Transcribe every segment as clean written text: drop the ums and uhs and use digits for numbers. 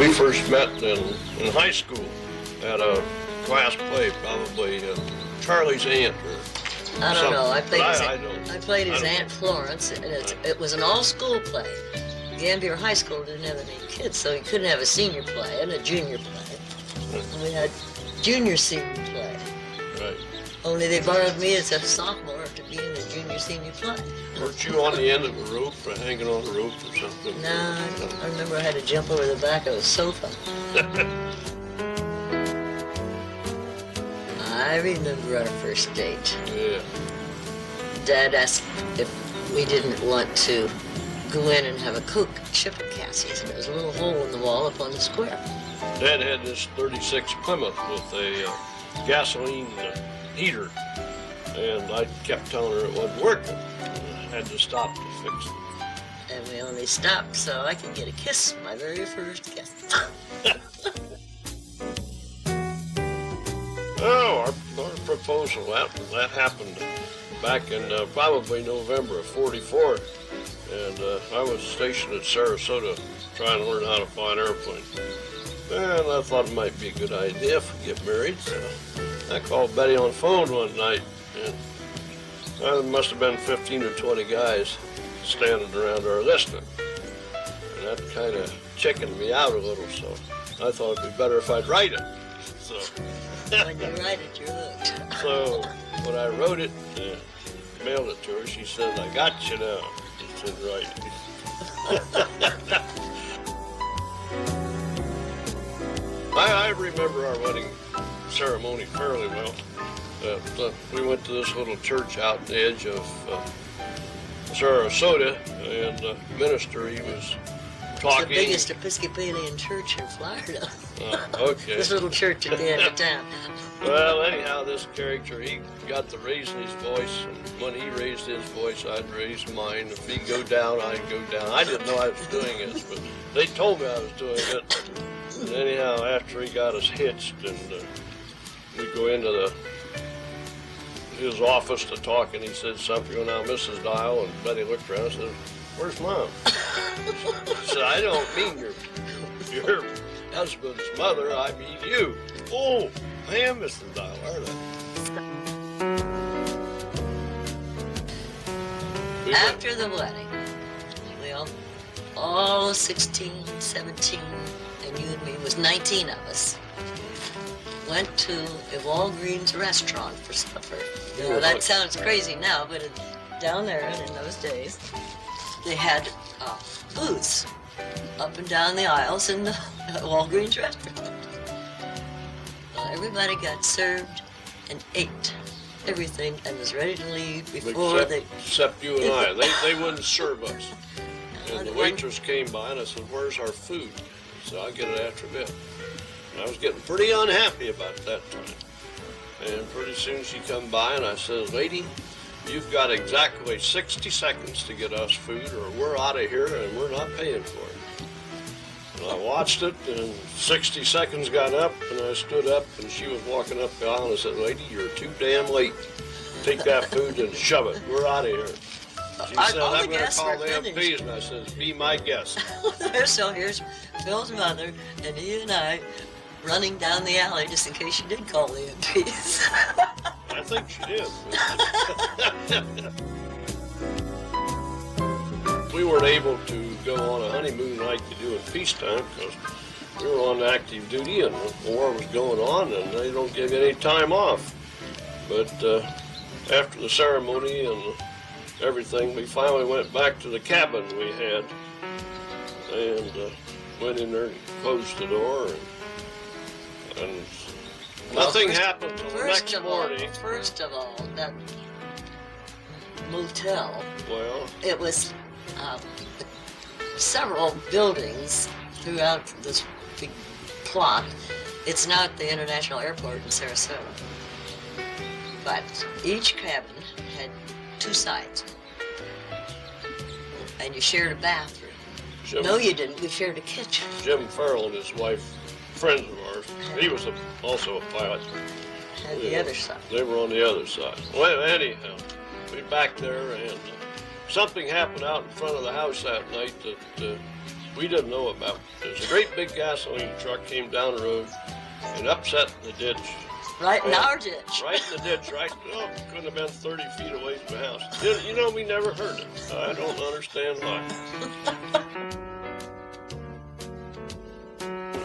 We first met in high school at a class play, probably Charlie's Aunt or I don't know. I played his I Aunt Florence, and it was an all-school play. Gambier High School didn't have any kids, so you couldn't have a senior play and a junior play. And we had junior-senior play. Right. Only they borrowed me as a sophomore to be in the junior-senior play. Weren't you on the end of a rope or hanging on a rope or something? No, I remember I had to jump over the back of a sofa. I remember our first date. Yeah. Dad asked if we didn't want to go in and have a Coke at Chip and Cassie's, and there was a little hole in the wall up on the square. Dad had this 36 Plymouth with a gasoline heater, and I kept telling her it wasn't working. I had to stop to fix it. And we only stopped so I could get a kiss, my very first kiss. Oh, our proposal, that happened back in probably November of '44, and I was stationed at Sarasota trying to learn how to fly an airplane. And I thought it might be a good idea if we get married, so I called Betty on the phone one night, and there must have been 15 or 20 guys standing around her listening. And that kind of chickened me out a little, so I thought it'd be better if I'd write it. So. When you write it, you're hooked. So when I wrote it, mailed it to her, she said, "I got you now." She said, "Right." I remember our wedding ceremony fairly well. We went to this little church out on the edge of Sarasota, and the minister, he was talking. It's the biggest Episcopalian church in Florida. Okay. This little church at the end of town. Well, anyhow, this character, he got to raising his voice, and when he raised his voice, I'd raise mine. If he'd go down, I'd go down. I didn't know I was doing it, but they told me I was doing it. And anyhow, after he got us hitched, and we go into his office to talk, and he said something, "Oh, now, Mrs. Dial," and Betty looked around and said, "Where's Mom?" She said, "I don't mean your husband's mother, I mean you." "Oh, I am Mrs. Dial, aren't I?" After the wedding, we all 16, 17, and you and me, was 19 of us, went to a Walgreens restaurant for supper. You know, that sounds crazy now, but down there and in those days, they had booths up and down the aisles in the Walgreens restaurant. Well, everybody got served and ate everything and was ready to leave before except you and I. They wouldn't serve us. And the waitress came by and I said, "Where's our food?" So I'll get it after a bit. And I was getting pretty unhappy about that time. And pretty soon she come by and I said, "Lady, you've got exactly 60 seconds to get us food or we're out of here and we're not paying for it." And I watched it, and 60 seconds got up, and I stood up, and she was walking up the aisle, and I said, "Lady, you're too damn late. Take that food and shove it. We're out of here." She said, "I'm going to call the MPs," and I said, "Be my guest." So here's Phil's mother and he and I running down the alley just in case she did call the MPs. I think she did. We weren't able to go on a honeymoon like you do in peacetime because we were on active duty and the war was going on and they don't give you any time off. But after the ceremony and everything, we finally went back to the cabin we had and went in there and closed the door and nothing happened until the next morning. First of all, that motel, well, it was several buildings throughout this big plot. It's not the International Airport in Sarasota, but each cabin had 2 sides, and you shared a bathroom. No, you didn't. We shared a kitchen. Jim Farrell and his wife, friends of ours, he was also a pilot. Had the other side. They were on the other side. Well, anyhow, we back there, and something happened out in front of the house that night that we didn't know about. There's a great big gasoline truck came down the road and upset in the ditch. Right in our ditch. Right in the ditch, right? Oh, couldn't have been 30 feet away from the house. You know, we never heard it. I don't understand why.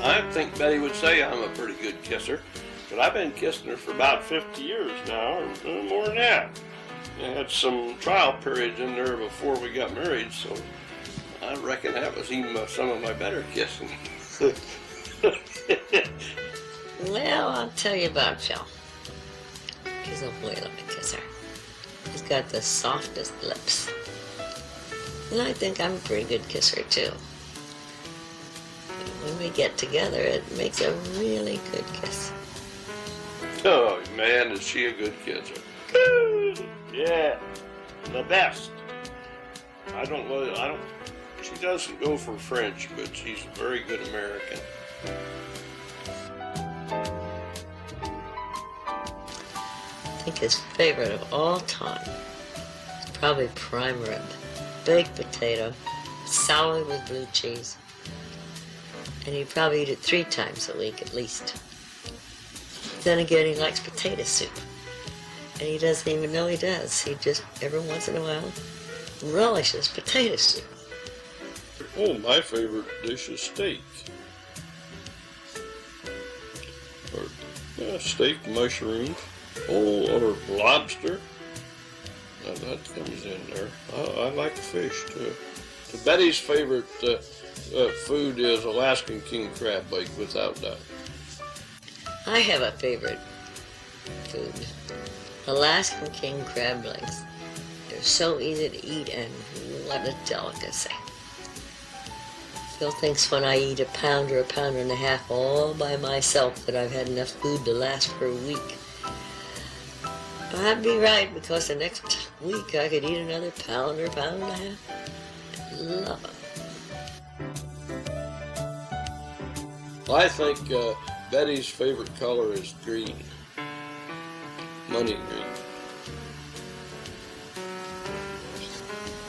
I think Betty would say I'm a pretty good kisser, but I've been kissing her for about 50 years now, or more than that. I had some trial periods in there before we got married, so I reckon that was even some of my better kissing. Well, I'll tell you about Phil. He's a whale of a kisser. He's got the softest lips. And I think I'm a pretty good kisser, too. When we get together, it makes a really good kiss. Oh, man, is she a good kisser. Yeah, the best. She doesn't go for French, but she's a very good American. I think his favorite of all time is probably prime rib, baked potato, salad with blue cheese. And he'd probably eat it 3 times a week at least. Then again, he likes potato soup. And he doesn't even know he does. He just, every once in a while, relishes potato soup. Oh, my favorite dish is steak. Or steak, mushrooms, or lobster. Now, that comes in there. I like fish too. So Betty's favorite food is Alaskan king crab bake, without doubt. I have a favorite food. Alaskan king crab legs. They're so easy to eat, and what a delicacy. Phil thinks when I eat a pound or a pound and a half all by myself that I've had enough food to last for a week. I'd be right, because the next week I could eat another pound or a pound and a half. Love it. I think Betty's favorite color is green. Money green.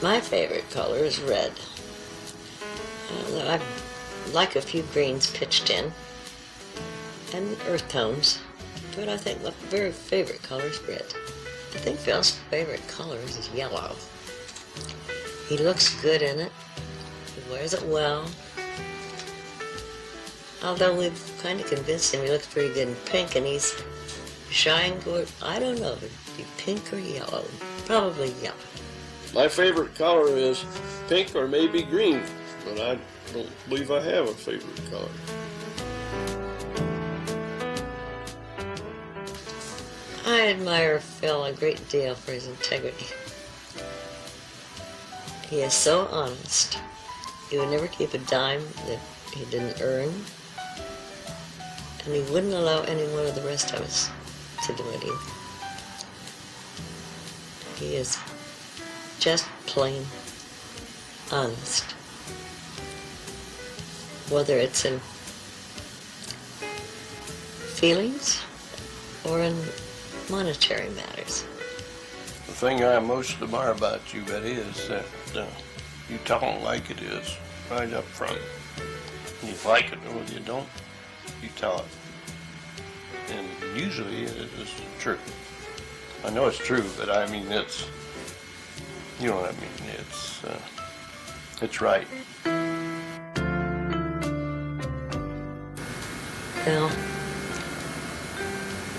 My favorite color is red. I like a few greens pitched in, and earth tones, but I think my very favorite color is red. I think Phil's favorite color is yellow. He looks good in it. He wears it well. Although we've kind of convinced him he looks pretty good in pink, and he's shy and good. I don't know if it'd be pink or yellow. Probably yellow. My favorite color is pink or maybe green, but I don't believe I have a favorite color. I admire Phil a great deal for his integrity. He is so honest. He would never keep a dime that he didn't earn, and he wouldn't allow any one of the rest of us to do it either. He is just plain honest. Whether it's in feelings or in monetary matters. The thing I most admire about you, Betty, is that you tell it like it is, right up front. You like it or whether you don't, you tell it. And usually it is true. I know it's true, but I mean it's, you know what I mean, it's right. Well,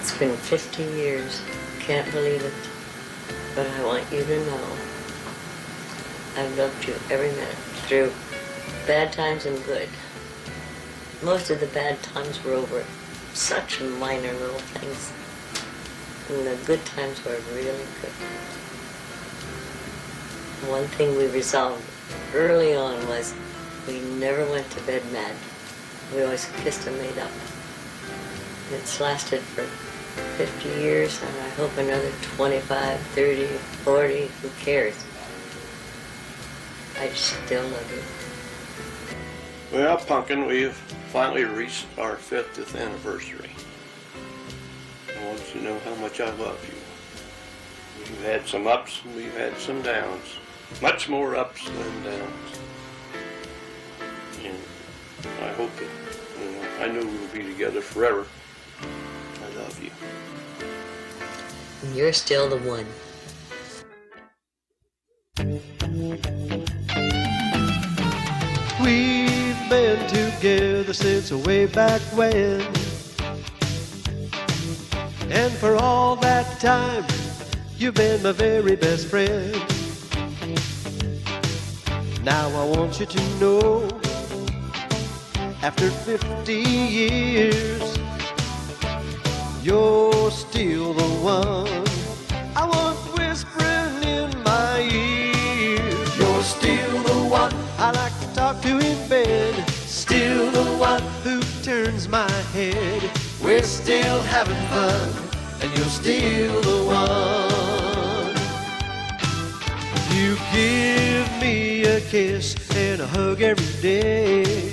it's been 50 years. Can't believe it. But I want you to know I've loved you every minute, through bad times and good. Most of the bad times were over such minor little things. And the good times were really good. One thing we resolved early on was we never went to bed mad. We always kissed and made up. And it's lasted for 50 years, and I hope another 25, 30, 40, who cares? I still love you. Well, Pumpkin, we've finally reached our 50th anniversary. I want you to know how much I love you. We've had some ups and we've had some downs. Much more ups than downs. I hope that, I know we'll be together forever. I love you. And you're still the one. We've been together since way back when, and for all that time, you've been my very best friend. Now I want you to know, after 50 years, you're still the one I want whispering in my ear. You're still the one I like to talk to in bed, still the one who turns my head. We're still having fun, and you're still the one. You give me a kiss and a hug every day,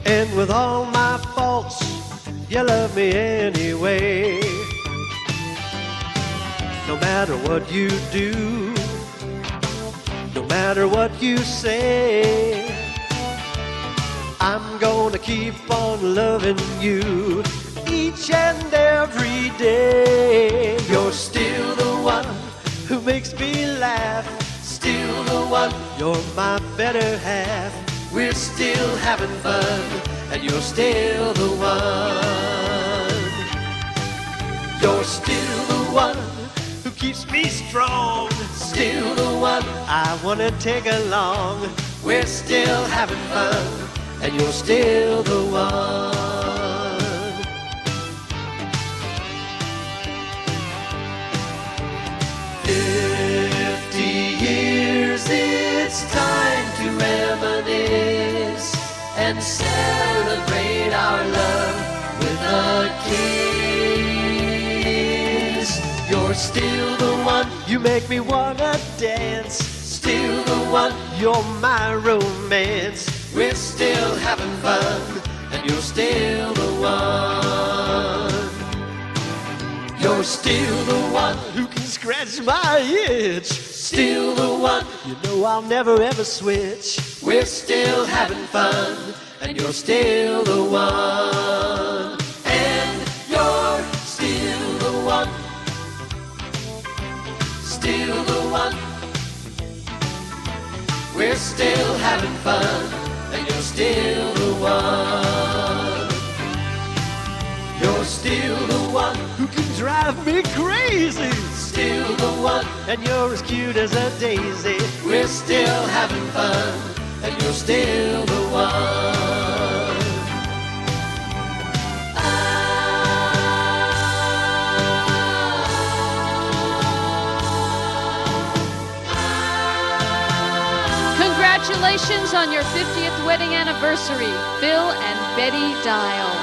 and with all my faults, you love me anyway. No matter what you do, no matter what you say, I'm gonna keep on loving you each and every day. You're still the one who makes me laugh, still the one, you're my better half. We're still having fun, and you're still the one. You're still the one who keeps me strong, still the one I wanna take along. We're still having fun, and you're still the one. 50 years, it's time to reminisce and celebrate our love with a kiss. You're still the one, you make me wanna dance, still the one, you're my romance. We're still having fun, and you're still the one. You're still the one who can scratch my itch, still the one, you know I'll never ever switch. We're still having fun, and you're still the one. And you're still the one, still the one. We're still having fun, and you're still the one. You're still the one who can drive me crazy, still the one, and you're as cute as a daisy. We're still having fun, and you're still the one. Congratulations on your 50th wedding anniversary, Phil and Betty Dial.